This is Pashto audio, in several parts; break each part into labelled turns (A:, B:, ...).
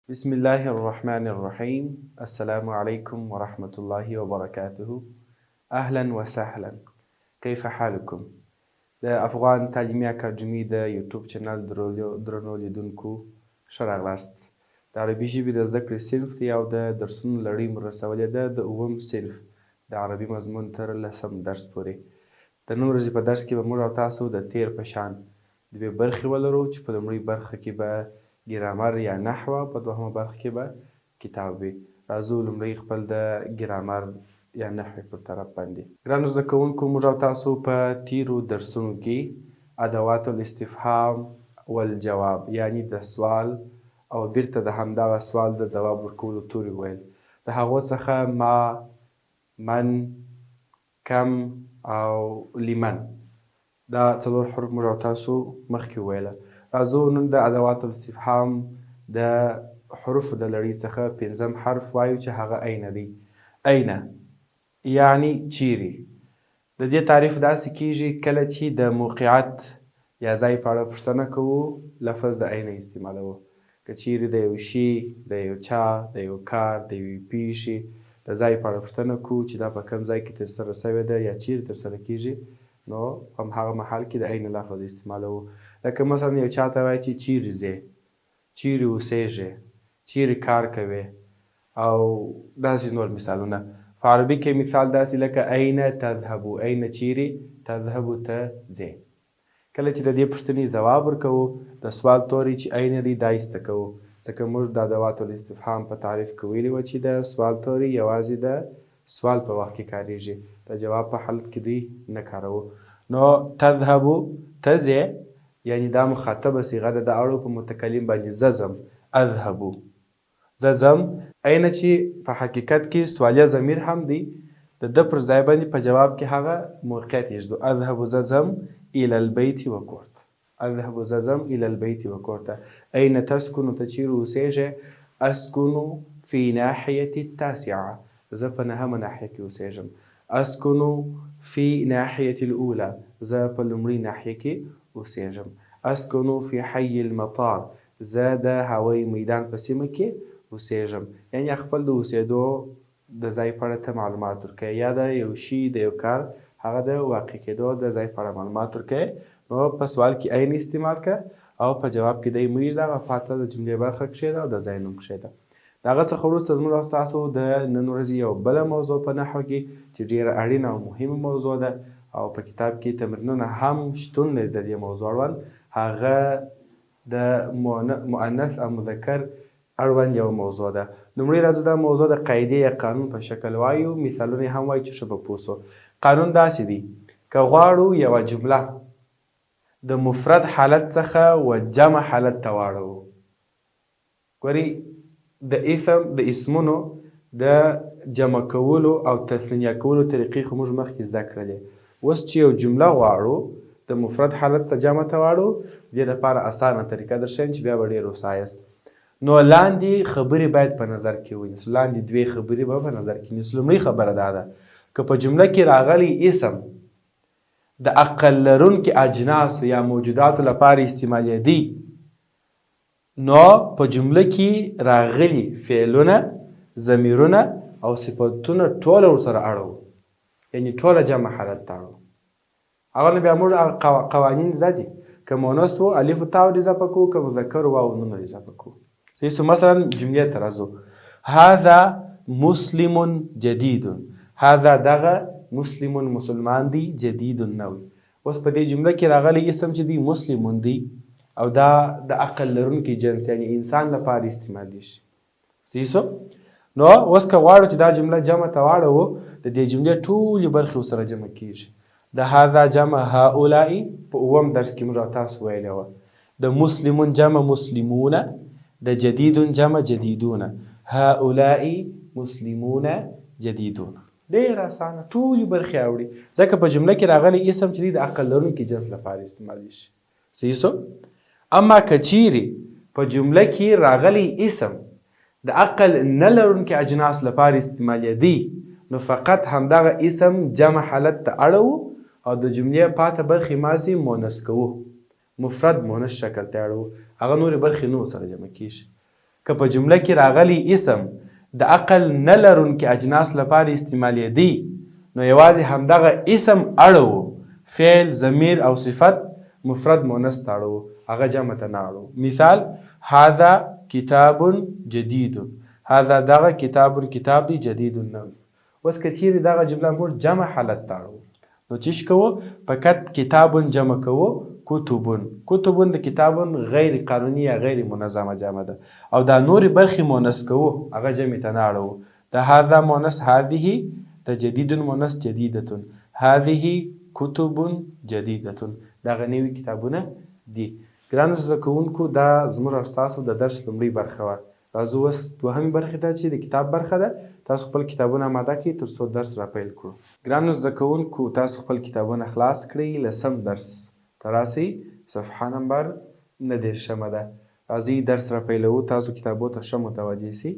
A: بسم الله الرحمن الرحيم. السلام عليكم ورحمة الله وبركاته. أهلا وسهلا، كيف حالكم؟ د افغان تعلیمي اکاډمي د یوټیوب چینل درنو لیدونکو ښه راغلاست. د عربي ژبې د زده کړې صنف دی او د درسونو لړۍ مو رسولې ده د اووم صنف د عربي مضمون تر 10م درس پورې. د نن ورځې په درس کې به موږ او تاسو د تیر په شان دوې برخې ولرو چې په لومړۍ برخه کې به ګرامر یا نحوه، په دوهمه برخه کې به کتاب وي. راځو لومړی خپل د ګرامر یا نحوې پر طرف باندې. ګرانو زده کوونکو، موږ او تاسو په تیرو درسونو کې ادوات الاستفهام والجواب یعنی د سوال او بیرته د همدغه سوال د ځواب ورکولو توري ویل. د هغو څخه ما، من، کم او لیمن، دا څلور حروف موږ او تاسو مخکې وویله. راځو نن د ادوات الاستفهام د حروفو د لړۍ څخه پنځم حرف وایو چې هغه عین دی. عین یعنی چیرې. د دې تعریف داسې کیږي کله چې د موقعیت یا ځای په اړه پوښتنه کوو لفظ د عین استعمالوو. که چیرې د یو شي، د یو چا، د یو کار، د یوې پیښې د ځای په اړه پوښتنه کوو چې دا په کوم ځای کې ترسره سوې ده یا چیرې ترسره کیږي، نو په همهغه محل کې د عین لفظ استعمالوو. لکه مثلا یو چا ته وایي چې چیرې ځې، چیرې اوسېږې، چیرې کار کوې او داسې نور مثالونه. په عربي کې مثال داسې لکه عین تذهبو، عین چیرې، تذهبو ته ځې. کله چې د دې پوښتنې ځواب ورکوو د سوال توری چې عین دی دا ایسته کوو، ځکه موږ د ادوات الاستفهام په تعریف کې ویلي وه چې د سوال توری یوازې د سوال په وخت کې کاریږي، د جواب په حالت کې دوی نه کاروو. نو تذهبو ته ځې یعنی دا مخاطبه صیغه ده، د اړو په متکلم باندې زه ځم، اذهبو زه ځم. عین چې په حقیقت کې سوالیه ضمیر هم دی، د ده پر ځای باندې په جواب کې هغه موقعیت ایږدو. اذهبو زه ځم الی البیت و کور ته، اذهبو زه ځم الی البیت و کور ته. عین تسکنو ته چیرې اوسېږې، اسکنو فی ناحیة التاسعة، زه په نهمه ناحیه کې اوسېږم. اسکنو فی ناحیة الاولی، زه په لومړۍ ناحیه کې اوسېږم. اسکنو فی حی المطار، زه د هوایي میدان په سیمه کې اوسېږم. یعنې خپل د اوسېدو د ځای په اړه ته معلومات ورکوې، یا د یو شي د یو کار هغه د واقع کېدو د ځای په اړه معلومات ورکوې، نو په سوال کې عین استعمال کړه او په جواب کې دی مه ایږده، هغه پاته د جملې برخه کښېږده او د ځای نوم کښېږده. د هغه څخه وروسته زموږ او ستاسو د نن ورځې یو بله موضوع په نحو کې چې ډېره اړینه او مهمه موضوع ده او په کتاب کې تمرینونه هم شتون لري د دې موضوع اړوند، هغه د مؤنث او مذکر اړوند یو موضوع ده. لومړی راځو دا موضوع د قاعدې یا قانون په شکل وایو، مثالونه یې هم وایو چې ښه به پوه سو. قانون داسې دی، که غواړو یوه جمله د مفرد حالت څخه و جمع حالت ته واړوو، ګورئ د اسمونو د جمع کولو او تثنیه کولو طریقې خو موږ مخکې زده کړلې. اوس چې یو جمله غواړو د مفرد حالت څخه جمع ته واړو، دې لپاره اسانه طریقه درښیم چې بیا به ډېر وسایاست. نو لاندې خبرې باید په نظر کې ونیسو، لاندې دوې خبرې به په نظر کې نیسو. لومړۍ خبره دا ده، که په جمله کې راغلی اسم د عقل لرونکي اجناسو یا موجوداتو لپاره استعمالېدی، نو په جمله کې راغلي فعلونه، ضمیرونه او صفتونه ټوله ورسره اړوو، یعنې ټوله جمع حالت ته اړوو. هغه نه بیا موږ قوانین زده دي، که مونث و الف و تا ور اضافه کوو، که مذکر و واو نون ور اضافه کوو. صحیح سو. مثلا جملې ته راځو، هذا مسلم جدید، هذا دغه مسلم مسلمان دی، جدید نوی. اوس په دې جمله کې راغلی اسم چې دی مسلمون دی او دا د عقل لرونکی جنس یعنی انسان لپاره استعمالیږي. صحیح سو. نو اوس که غواړو چې دا جمله جمع ته واړوو، د دې جملې ټولې برخې ورسره جمع کیږي. د هذا جمع هؤلاء په اووم درس کې موږ تاسو ویلې وه. د مسلمون جمع مسلمون، د جدیدون جمع جدیدون، هؤلاء مسلمون جدیدون. ډېر اسانه، ټولې برخې اوري، ځکه په جمله کې راغلی اسم چې دی د عقل لرونکي جنس لپاره استعمالیږي. صحیح سو. اما که چیرې په جمله کې راغلی اسم د عقل نه لرونکي اجناس لپاره استعمالېدی، نو فقط همدغه اسم جمع حالت ته اړوو او د جملې پاته برخې ماضي مونث کوو، مفرد مونث شکل ته اړوو، هغه نورې برخې نو سره جمع کیږي. که په جمله کې راغلی اسم د عقل نه لرونکي اجناس لپاره استعمالیدی نو یوازې همدغه اسم اړو فعل ضمیر او صفت مفرد مؤنث ته اړو هغه جمع ته نه اړو. مثال هذا کتاب جدید، هذا دغه کتاب دی جدید نوی. اوس که چیرې دغه جمله موږ جمع حالت ته اړو نو چیش کوو فقط کتابون جمع کوو کتبون د کتابون غیر قانوني یا غیر منظمه جمع ده او دا نورې برخې مؤنث کوو هغه جمع ته نه اړو. د هذا مؤنث هذه، د جدید مؤنث جدیدتون، هذه کتب جدیدتون، دغه نوي کتابونه دي. ګرانو زده کوونکو دا زموږ او ستاسو د درس لومړۍ برخه وه. راځو اوس دوهمې برخې ته چې د کتاب برخه ده تاسو خپل کتابونه آماده کړئ تر څو درس را پیل کړو. ګرانو زده کوونکو تاسو خپل کتابونه خلاص کړئ. لسم درس ته راسئ، صفحه نمبر 9 ده. راځئ درس را پیلوو. تاسو کتابو ته ښه متوجه سئ،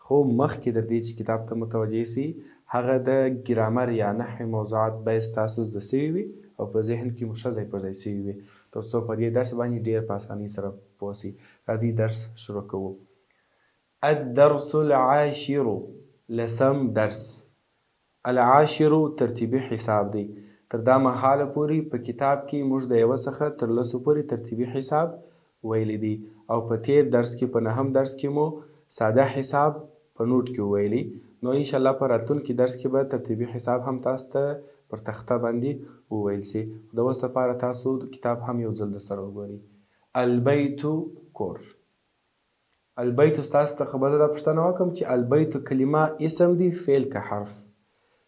A: خو مخکې د دې چې کتاب ته متوجه سئ هغه د ګرامر یا نحوې موضوعات باید ستاسو زده سوي وي او په ذهن کې مو ښه ځای پر ځای سوي وي تر څو په دې درس باندې ډېر په اسانۍ سره پوه سئ. راځئ درس شروع کوو. الدرس العاشر، لسم درس. العاشر ترتیبي حساب دی. تر دا مهاله پورې په کتاب کې موږ د یوه څخه تر لسو پورې ترتیبي حساب ویلی دی او په تیر درس کې په نهم درس کې مو ساده حساب په نوټ کې وویلی. نو انشاءالله په راتلونکي درس کې به ترتیبي حساب هم تاسو ته پر تخته باندې وویل سي. د اوس لپاره تاسو کتاب هم یو ځل درسره وګورئ. البیت کور. البیت ستاسو څخه به زه دا پوښتنه وکړم چې البیت کلمه اسم دی فعل که حرف؟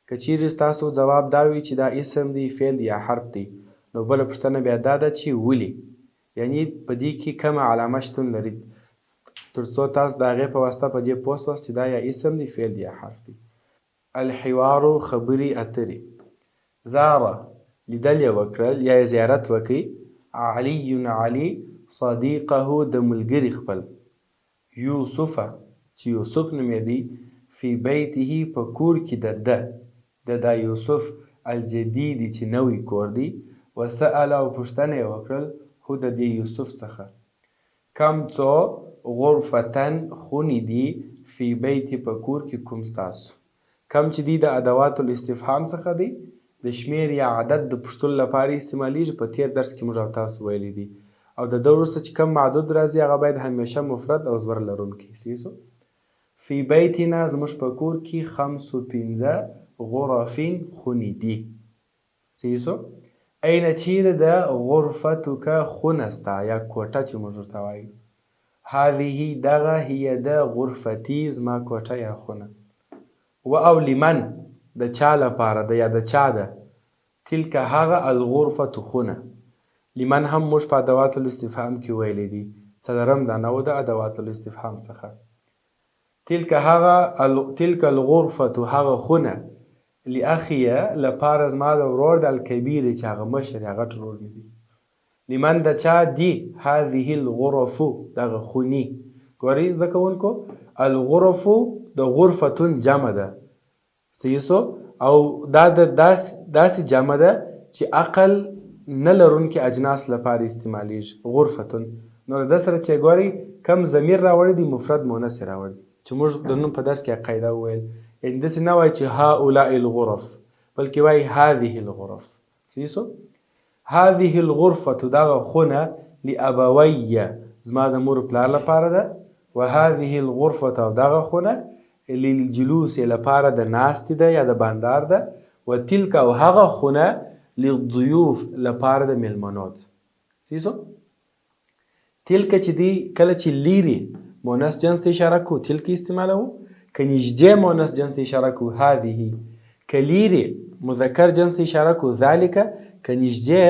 A: که چیرې ستاسو ځواب دا وي چې دا اسم دی فعل یا حرف دی نو بله پوښتنه بیا دا ده چې ولې، یعنی په دې کې کومه علامه شتون لري تر څو تاسو د هغې په واسطه په دې پوه سواست چې دا یا اسم دی فعل یا حرف دی. الحوار خبرې اترې. زاره لیدل یې وکړل یا یې زیارت وکړي. علي علي صدیقه د ملګري خپل. یوسف چې یوسف نومېدی فی بیته په کور کې د دا یوسف الجدیدي چې نوی کور دی. وسأل او پوښتنه یې وکړل هو د دې یوسف څخه. کم څو غرفتن خونې دي فی بیت په کور کې کوم ستاسو. کم چې دی د ادوات الاستفهام څخه دی د شمیر یا عدد د پوښتلو لپاره استعمالیږي. په تیر درس کې موږ او تاسو ویلی دی او د ده وروسته چې کم معدود راځي هغه باید همیشه مفرد او زور لرونکی سیسو. فی بیتنا زموږ په کور کې 5 غرفین خونې دي سیسو. این چیرې د غرفتک خونه ستا یا کوټه چې موږ ورته وایو. هذه دغه هي د غرفتي زما کوټه یا خونه. و او لمن د چا لپاره ده یا د چا ده. تلک هغه الغرفة خونه. لمن هم موږ په ادوات الاستفهام کې ویلی دي. څلورم دانه و د ادوات الاستفهام څخه. تلک الغرفة هغه خونه لاخیه لپاره زما د ورور د الکبیر چې هغه مشر یا غټ ورور مې دی. لمن د چا دی هذه الغرف دغه خونی. ګورئ زده کوونکو الغرف د غرفتون جمع ده سیسو او دا د داسې جمع ده چې عقل نه لرونکي اجناس لپاره استعمالیږي. غرفتون نو د ده سره چې ګورئ کم ضمیر راوړی دی مفرد مؤنث یې راوړی چې موږ د نن په درس کې قاعده وویل. یعنې داسې نه وایي چې هؤلاء الغرف بلکې وایي هذه الغرف سیسو. هذه الغرفة دغه خونه لابوی زما د مور پلار لپاره ده. و هذه الغرفة او دغه خونه للجلوس لپاره د ناستې ده یا د بانډار ده. و تلک او هغه خونه للضیوف لپاره د میلمنو ده سیسو. تلک چې دی کله چې لیرې مؤنث جنس ته اشاره کو تلک استعمالوو. که نږدې مؤنث جنس ته اشاره کو هذه. که لیرې مذکر جنس ته اشاره کو ذلک. که نږدې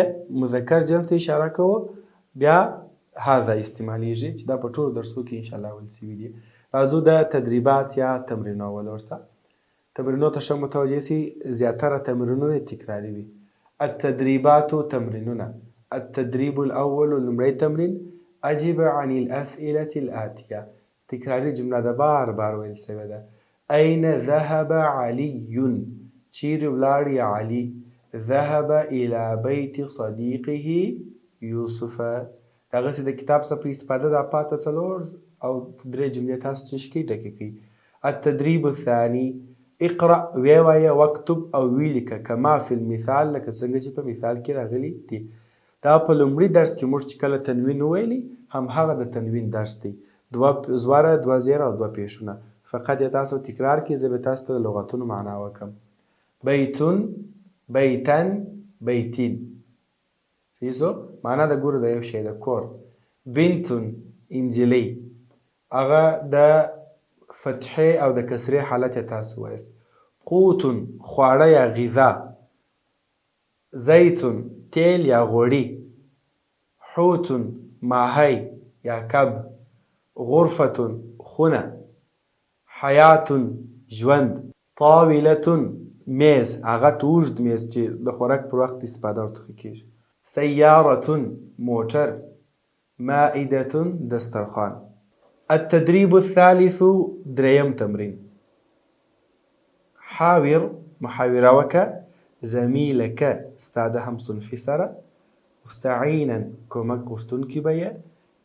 A: مذکر جنس ته اشاره کوو بیا هذا استعمالیږي چې دا په ټولو درسو کې انشاءالله ویل سوي دي. راځو د تدریبات یا تمرینو اول ورته. تمرینو ته ښه متوجه سئ. زیاتره تمرینونه تکراري وي. التدریبات تمرینونه. التدریب الاول لومړی تمرین اجب عن الاسئله الاتیه. تکراري جمله ده بار بار ویل سوې ده. این ذهب علی چیرې ولاړ علي. ذهب الى بیت صدیقه یوسف. دغسې د کتاب څخه په استفاده دا پاته څلور او 3 جملې تاسو چې کوي ډکې کوي. التدریب الثاني اقرأ ویې وایه واکتب او ولیکه کما فی المثال لکه څنګه چې په مثال کې راغلي دي. دا په لومړي درس کې موږ چې کله تنوین وویلي همهغه د تنوین درس دی. 2 زوره 2 زیره او 2 پیشونه. فقط یې تاسو تکرار کړئ، زه به تاسو ته د لغتونو معنا وکړم. بیتون، بیتن، بیتین. صحیح معنا د ګوره د یو شی د کور. بنتون انجلۍ، هغه د فتحې او د کسرې حالت یې تاسو وایست. قوتون خواړه یا غذا. زیتون تیل یا غوړي. حوتون ماهی یا کب. غرفتون خونه. حیاتون ژوند. طاولتون میز، هغه اوږد میز چې د خوراک پر وخت استفاده ورڅخه کیږي. سیارتون موټر. مائدتون دسترخوان. التدريب الثالث دريم تمرين. حاور محاورة وكا زميلك استاد هم صنفي سرا مستعينا كومك غشتونكي بيا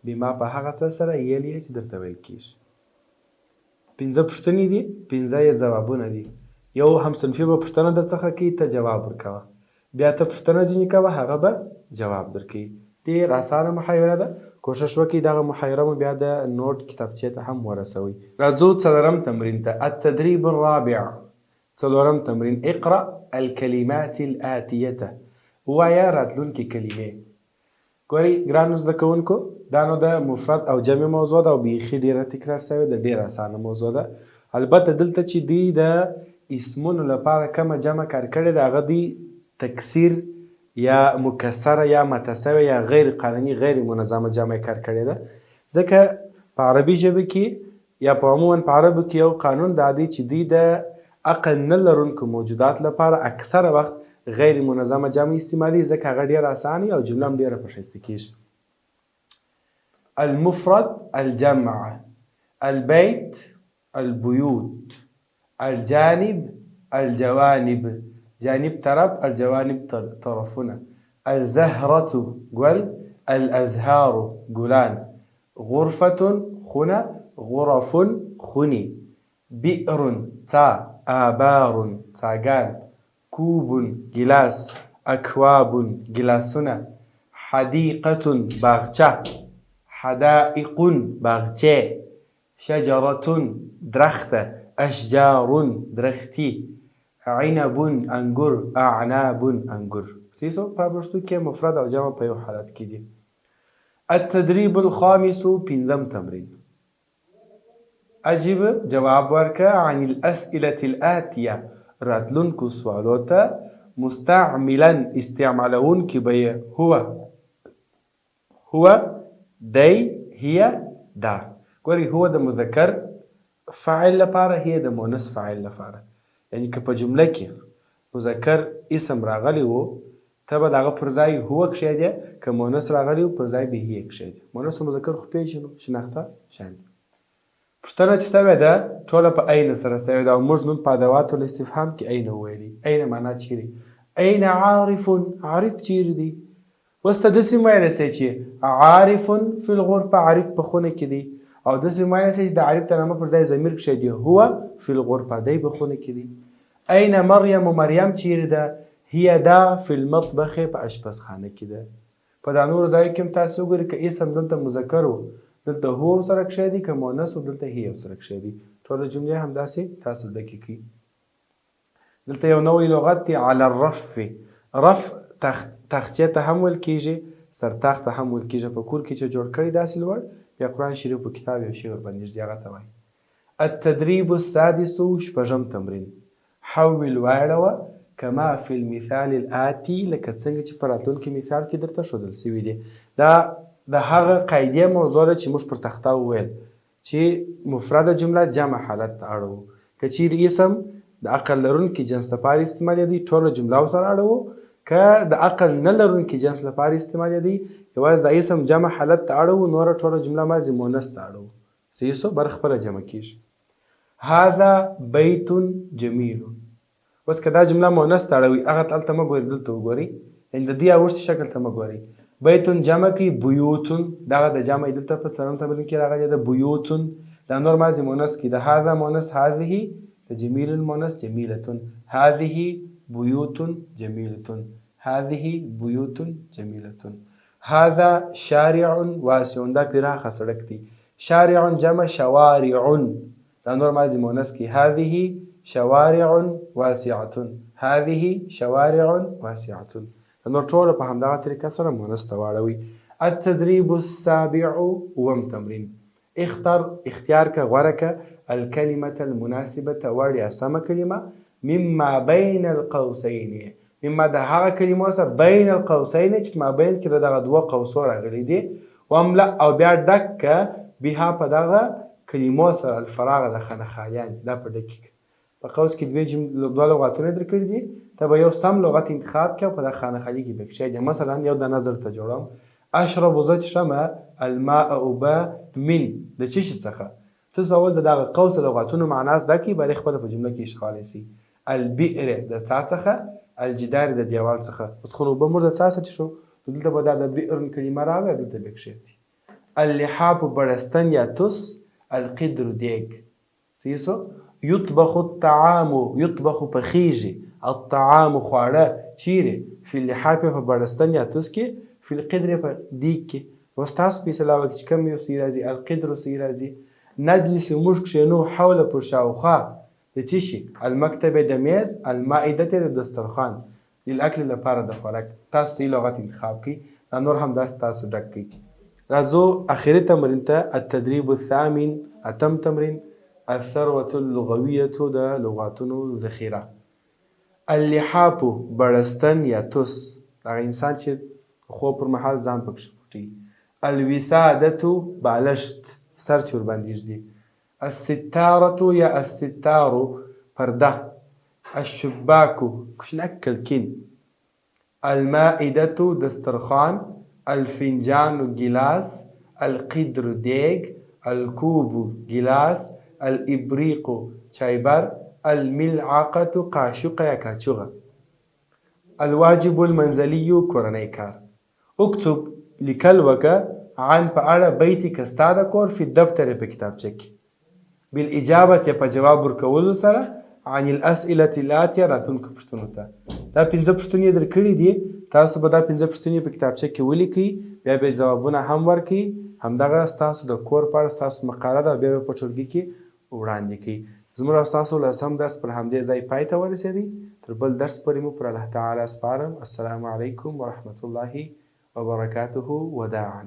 A: بما په هغه څه سره یلی چې درته ویل کیږي. 5 پوښتنې دي، 5 یې ځوابونه دي. یو همصنفي به پوښتنه درڅخه کوي، ته جواب ورکوه. بیا ته پوښتنه ځینې کوه، هغه به جواب درکوي. ډېر اسانه محاوره ده. کوشش وکړئ دغه محاوره مو بیا د نوټ کتابچې ته هم ورسوئ. راځو 4م تمرین ته. التدریب الرابع 4م تمرین. اقرأ الکلمات الآتیه. ووایه راتلونکې کلمې. ګورئ ګرانو زده کوونکو، دا نو د مفرد او جمع موضوع ده او بیخي ډېره تکرار شوې ده، ډېره اسانه موضوع ده. البته دلته چې دوی د اسمونو لپاره کومه جمع کار کړې ده، هغه دوی تکثیر یا مکسره یا متصوه یا غیر قانوني غیر منظمه جمع کار کړې ده. ځکه په عربي ژبه کې یا په عموما په عربو کې یو قانون دا دی چې دوی د عقل نه لرونکو موجودات لپاره اکثره وخت غیر منظمه جمع استعمالي، ځکه هغه ډېره اسانه او جمله هم ډېره په ښایسته کېږي. المفرد الجمع. البيت البيوت. الجانب الجوانب. جانب طرف، الجوانب طرفنا. الزهرة گل. الازهار گلان. غرفة خونه. غرف خوني. بئر تا. آبار تاگان. كوب گلاس. اكواب گلاسونه. حديقة باغچه. حدائق باغچه. شجرة درخت. اشجار درختی. عنب انګور. اعناب انګور. سیسو په پښتو کې مفرد او جمع په یو حالت کې دي. التدریب الخامس 5م تمرین. اجب جواب ورکه عن الاسئله الاتيه راتلونکو سوالو ته مستعملا استعمالون کې به هو دی هي دا. ګوري هو د مذکر فاعل لپاره، هي د مؤنث فاعل لپاره. یعنی که په جمله کې مذکر اسم راغلی وو ته به د هغه پر ځای هو کښېږدې، که مؤنث راغلی وو پر ځای به هي کښېږدې. مؤنث او مذکر خو پېژنو، شناخته شان دي. پوښتنه چې سوې ده ټوله په عین سره سوې ده او موږ نن په ادوات الاستفهام کې عین وویلي. عین معنا چیرې؟ عین عارف. عارف چیرې دی؟ اوس ته داسې مه ویلی سئ چې عارف فی الغرفه، عارف په خونه کې دی. او داسې مه ویلی سئ چې د عارف ته نامه پر ځای ضمیر کښېږدي، هو فی الغرفه، دی په خونه کې دی. عین مریم. مریم چیرې ده؟ هي دا فی المطبخ، په اشپزخانه کې ده. په دا نورو ځایو کې هم تاسو وګورئ که اسم دلته مذکر و دلته هو سره کښېږدي، که مؤنث و دلته هي سره کښېږدي. ټوله جملې همداسې تاسو زده کړئ. دلته یو نوی لغت دی علی الرف. رف تاخچې ته هم ویل کېږي، سرتاخت ته هم ویل کېږي. په کور کې چې جوړ کړي داسې لوړ، بیا قرآن شریف په کتاب یو شی ورباندې ږدي، هغه ته وایي. التدریب السادس 6م تمرین. حول واړوه کما فی المثال الآتی، لکه څنګه چې په راتلونکي مثال کې درته ښودل سوي دي. دا د هغه قاعدې موضوع ده چې موږ پر تخته وویل چې مفرده جمله جمع حالت ته اړوو. که چیرې اسم د عقل لرونکي جنس لپاره استعمالېدی ټوله جمله ورسره اړوو، که د عقل نه لرونکي جنس لپاره استعمالېدی یوازې د اسم جمع حالت ته اړوو، نوره ټوله جمله ماضي مؤنث ته اړوو. صحیح سو بر خپله جمع کېږي. هذا بیت جمیل. اوس که دا جمله مؤنث ته اړوي هغه هلته مه ګورئ، دلته وګورئ. یعنې د دې اوښتي شکل ته مه ګورئ، بیتون جمع کی بیوتون، دغه د جمع دلته په څلورم تمرین کې راغلی ده بیوتون. دا نور ماضي مونث کې د هذا مونث هذه، د جمیل المونث جمیلتون، هذه بیوت جمیلتون، هذه بیوت جمیلتون. هذا شارع واسع، دا پراخه سړک دی. شارع جمع شوارع، دا نور ماضي مونث کې هذه شوارع واسعة، هذه شوارع واسعة. دا نور ټول په همدغه طریقه سره مونث ته واړوي. التدریب السابع، اووم تمرین. اختیار که غوره که الکلمة المناسبة، وړیا سمه کلمه، مما بین القوسین، مما د هغه کلمو څخه بین القوسین چې په مابین کې د دغه دوه قوسو راغلي دي. واملا او بیا ډک که بها په دغه کلمو سره الفراغ د خانه خالیان، دا په ډکې که. په قوس کې دوه لغاتونه درکړي دي، ته به یو سم لغت انتخاب کړه او په دغه خانه خالي کې به کښېږدي. مثلا یو د نظر ته جوړوم، اشرب زه څښمه الماء اوبه من د څه شي څخه. تاسو به اول د دغه قوس د لغاتونو معنا زده کړئ، بیا خپله په جمله کې اشغالی سي. البئر د څا څخه، الجدار د دیوال څخه. اوس خو نو اوبه موږ د څا څه څښو، نو دلته به دا د بئر کلمه راغله، دلته به کښېږدي. اللحاف بړستن یا توس، القدر دیګ سیسو. یطبخ الطعام، یطبخ پخیږي، الطعام خواړه چیرې، فی اللحاف په بړستن یا توس کې، فی القدر په دیګ کې. اوس تاسو په علاوه کې چې کوم یو سی راځي، القدر سی راځي. نجلس موږ کښېنو حوله پر شاوخوا د څه شي، المکتبې د میز، المائده د دسترخوان، للاکل لپاره د خوراک. تاسو یې لغت انتخاب کړئ، دا نور هم داسې تاسو ډک کړئ. راځو اخري تمرین ته، التدریب الثامن، اتم تمرین. الثروة اللغویة، د لغاتونو ذخیره. اللحاف بړستن یا توس، هغه انسان چې خوب پر مهال ځان پکښې پټوي. الوسادة بالښت، سر چې ورباندې ږدي. الستارة یا الستار پرده. الشباک کوچنک کلکین. المائدة دسترخوان. الفنجان ګیلاس. القدر دیګ. الکوب ګیلاس. الابریق چایبر. الملعقة قاشقه یا کاچوغه. الواجب المنزلي کورنی کار. اکتب لیکل وکړه عن په اړه بیتي که ستا د کور فی دفتر په کتابچه کې، بالاجابت یا په جواب ورکولو سره، عن الاسئلة الاتیه راتلونکو پوښتنو ته. دا 5 پوښتنې درکړي دي، تاسو به دا 5 پوښتنې په کتابچه کې ولیکئ، بیا به ځوابونه هم ورکړئ. همدغه ستاسو د کور په اړه ستاسو مقاله ده، بیا به په ټولګي کې وړاندې کړئ. زموږ او ستاسو لسم درس پر همدې ځای پای ته ورسېدی. تر بل درس پورې مو پر الله تعالی سپارم. السلام علیکم ورحمة الله وبركاته. وداعا.